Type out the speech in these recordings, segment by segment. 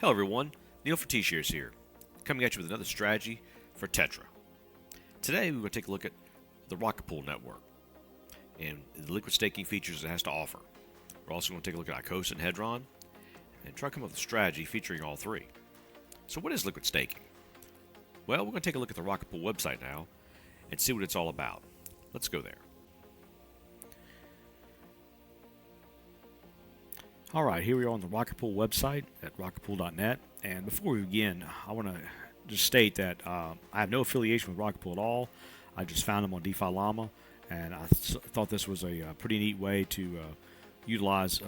Hello everyone, Neil for T-Shares here, coming at you with another strategy for Tetra. Today we're going to take a look at the Rocket Pool network and the liquid staking features it has to offer. We're also going to take a look at Icosa and Hedron and try to come up with a strategy featuring all three. So what is liquid staking? Well, we're going to take a look at the Rocket Pool website now and see what it's all about. Let's go there. Alright, here we are on the Rocket Pool website at rocketpool.net, and before we begin, I want to just state that I have no affiliation with Rocket Pool at all. I just found them on DeFi Llama, and I thought this was a pretty neat way to utilize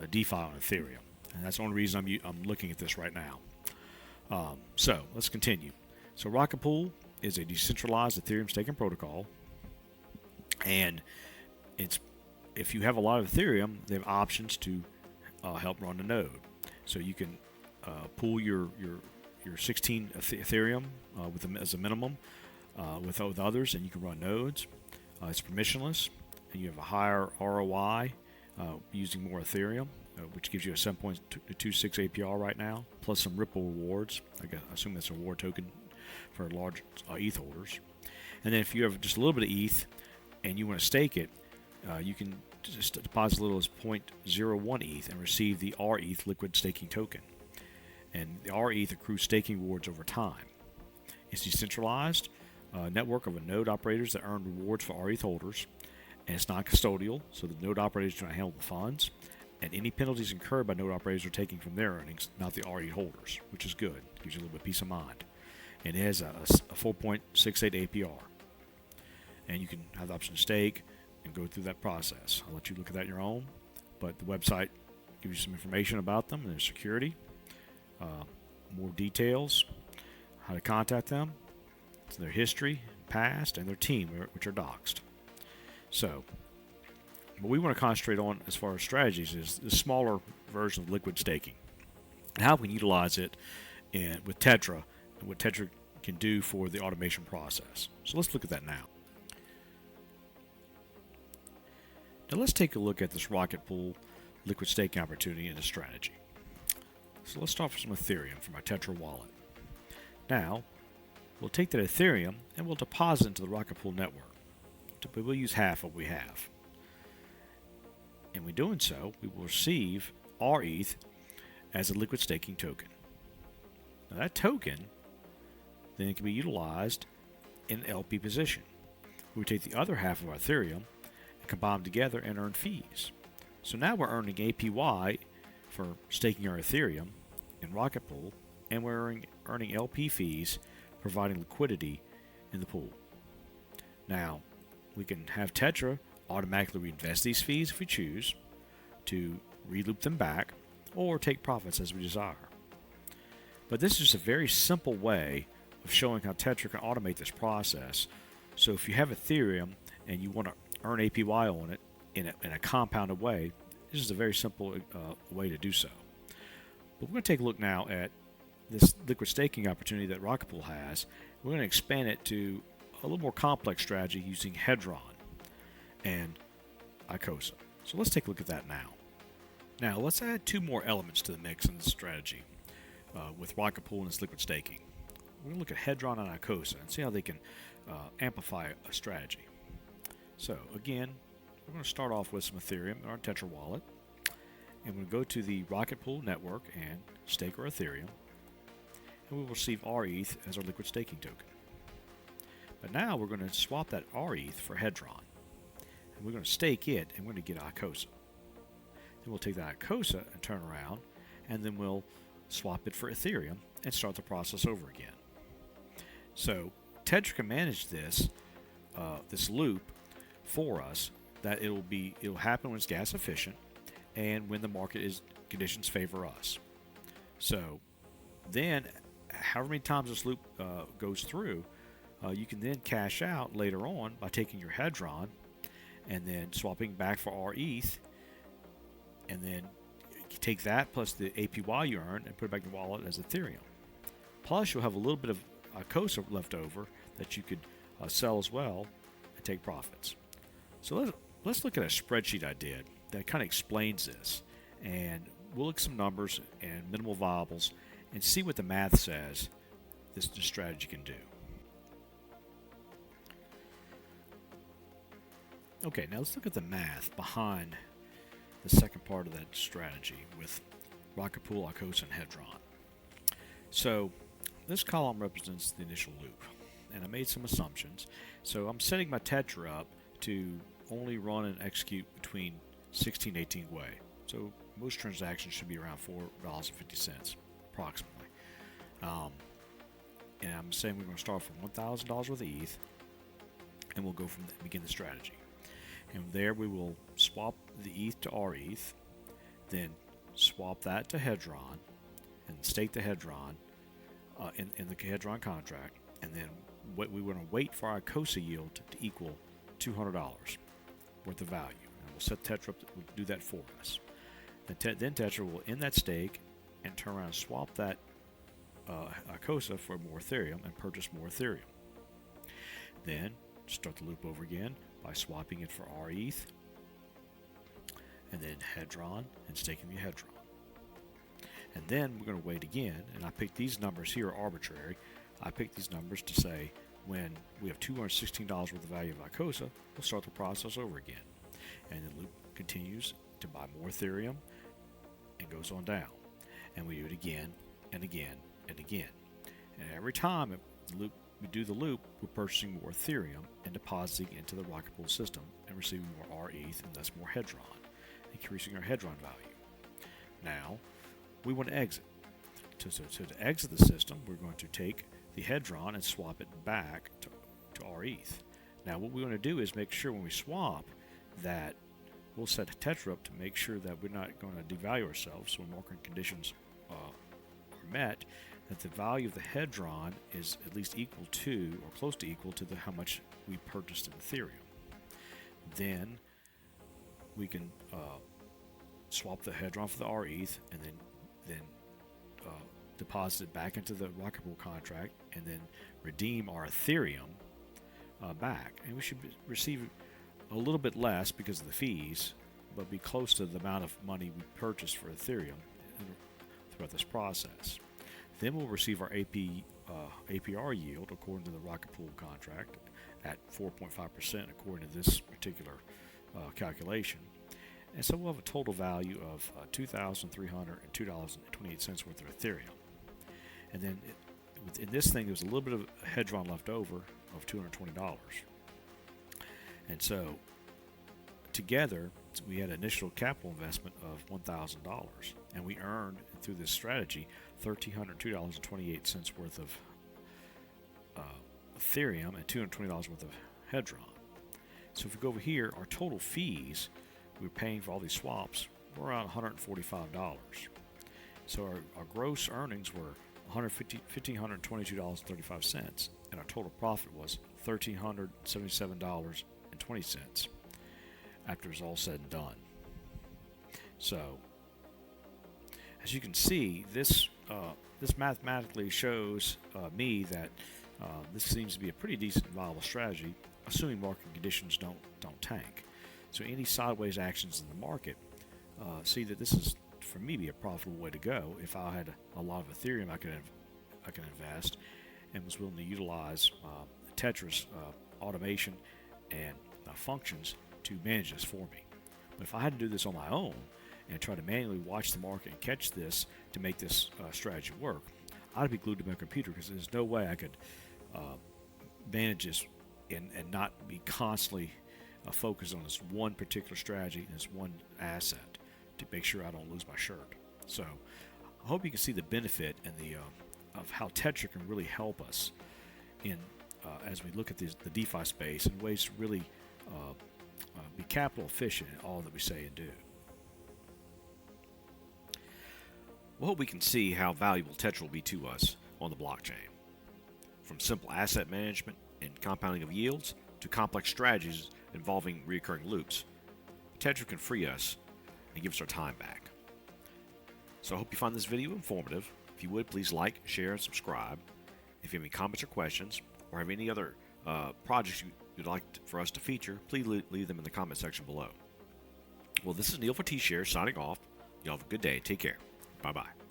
DeFi on Ethereum, and that's the only reason I'm looking at this right now. So let's continue. So Rocket Pool is a decentralized Ethereum staking protocol, and if you have a lot of Ethereum, they have options to help run the node. So you can pool your 16 Ethereum as a minimum with others, and you can run nodes. It's permissionless, and you have a higher ROI using more Ethereum, which gives you a 7.26 APR right now, plus some Ripple rewards. I assume that's a reward token for large ETH holders. And then if you have just a little bit of ETH and you want to stake it, you can just deposit as little as 0.01 ETH and receive the rEth liquid staking token. And the rEth accrues staking rewards over time. It's decentralized network of node operators that earn rewards for rEth holders, and it's non-custodial, so the node operators do not handle the funds, and any penalties incurred by node operators are taken from their earnings, not the rEth holders, which is good. It gives you a little bit of peace of mind. And it has a 4.68 APR, and you can have the option to stake and go through that process. I'll let you look at that on your own, but the website gives you some information about them and their security, more details, how to contact them, their history, past, and their team, which are doxed. So, what we want to concentrate on as far as strategies is the smaller version of liquid staking and how we can utilize it with Tetra and what Tetra can do for the automation process. So let's look at that now. Now let's take a look at this Rocket Pool liquid staking opportunity and the strategy. So let's start with some Ethereum from our Tetra wallet. Now, we'll take that Ethereum and we'll deposit into the Rocket Pool network. But we'll use half what we have. And in doing so, we will receive rEth as a liquid staking token. Now that token then can be utilized in LP position. We take the other half of our Ethereum and combine them together and earn fees. So now we're earning APY for staking our Ethereum in Rocket Pool, and we're earning LP fees providing liquidity in the pool. Now, we can have Tetra automatically reinvest these fees if we choose to reloop them back or take profits as we desire. But this is a very simple way of showing how Tetra can automate this process. So if you have Ethereum and you want to earn APY on it in a compounded way, this is a very simple way to do so. But we're going to take a look now at this liquid staking opportunity that Rocket Pool has. We're going to expand it to a little more complex strategy using Hedron and Icosa. So let's take a look at that now. Now let's add two more elements to the mix in this strategy with Rocket Pool and its liquid staking. We're going to look at Hedron and Icosa and see how they can amplify a strategy. So again, we're going to start off with some Ethereum in our Tetra wallet, and we're going to go to the Rocket Pool network and stake our Ethereum, and we will receive rEth as our liquid staking token. But now we're going to swap that rEth for Hedron, and we're going to stake it, and we're going to get Icosa. Then we'll take that Icosa and turn around, and then we'll swap it for Ethereum and start the process over again. So Tetra can manage this loop for us, that it'll happen when it's gas efficient and when the market conditions favor us. So then, however many times this loop goes through, you can then cash out later on by taking your Hedron and then swapping back for rEth, and then you take that plus the APY you earn and put it back in your wallet as Ethereum. Plus, you'll have a little bit of Icosa left over that you could sell as well and take profits. So let's look at a spreadsheet I did that kind of explains this, and we'll look at some numbers and minimal variables and see what the math says this strategy can do. Okay, now let's look at the math behind the second part of that strategy with Rocket Pool, Icosa, and Hedron. So this column represents the initial loop, and I made some assumptions. So I'm setting my Tetra up to only run and execute between 16 and 18 Gwei. So most transactions should be around $4.50 approximately. And I'm saying we're going to start from $1,000 worth of ETH, and we'll go from begin the strategy. And there we will swap the ETH to rEth, then swap that to Hedron, and stake the Hedron in the Hedron contract, and then we want to wait for our Icosa yield to equal $200 worth of value. And we'll set Tetra up to do that for us. Then Tetra will end that stake and turn around and swap that Icosa for more Ethereum and purchase more Ethereum. Then start the loop over again by swapping it for rEth, and then Hedron and staking the Hedron. And then we're going to wait again, and I picked these numbers here arbitrary. I picked these numbers to say when we have $216 worth of value of Icosa, we'll start the process over again. And the loop continues to buy more Ethereum and goes on down. And we do it again and again and again. And every time we do the loop, we're purchasing more Ethereum and depositing into the Rocket Pool system and receiving more rEth and thus more Hedron, increasing our Hedron value. Now, we want to exit. To exit the system, we're going to take the Hedron and swap it back to rEth. Now, what we want to do is make sure when we swap that we'll set Tetra up to make sure that we're not going to devalue ourselves. So when market conditions are met, that the value of the Hedron is at least equal to or close to equal to how much we purchased in Ethereum. Then we can swap the Hedron for the rEth and then deposit it back into the Rocket Pool contract and then redeem our Ethereum back. And we should receive a little bit less because of the fees, but be close to the amount of money we purchased for Ethereum throughout this process. Then we'll receive our APR yield according to the Rocket Pool contract at 4.5% according to this particular calculation. And so we'll have a total value of $2,302.28 worth of Ethereum. And then in this thing, there's a little bit of Hedron left over of $220. And so together, we had an initial capital investment of $1,000, and we earned through this strategy $1,302.28 worth of Ethereum and $220 worth of Hedron. So if we go over here, our total fees we're paying for all these swaps were around $145. So our gross earnings were $1,522.35, and our total profit was $1,377.20 after it's all said and done. So, as you can see, this mathematically shows me that this seems to be a pretty decent, viable strategy, assuming market conditions don't tank. So, any sideways actions in the market, see that this is, for me, be a profitable way to go. If I had a lot of Ethereum, I could invest, and was willing to utilize Tetra's automation and functions to manage this for me. But if I had to do this on my own and try to manually watch the market and catch this to make this strategy work, I'd be glued to my computer because there's no way I could manage this and not be constantly focused on this one particular strategy and this one asset to make sure I don't lose my shirt. So I hope you can see the benefit and of how Tetra can really help us in as we look at the DeFi space in ways to really be capital efficient in all that we say and do. We hope we can see how valuable Tetra will be to us on the blockchain. From simple asset management and compounding of yields to complex strategies involving recurring loops, Tetra can free us and give us our time back. So I hope you find this video informative. If you would, please like, share, and subscribe. If you have any comments or questions, or have any other projects you'd like for us to feature, please leave them in the comment section below. Well, this is Neil for T-Shares signing off. Y'all have a good day. Take care. Bye-bye.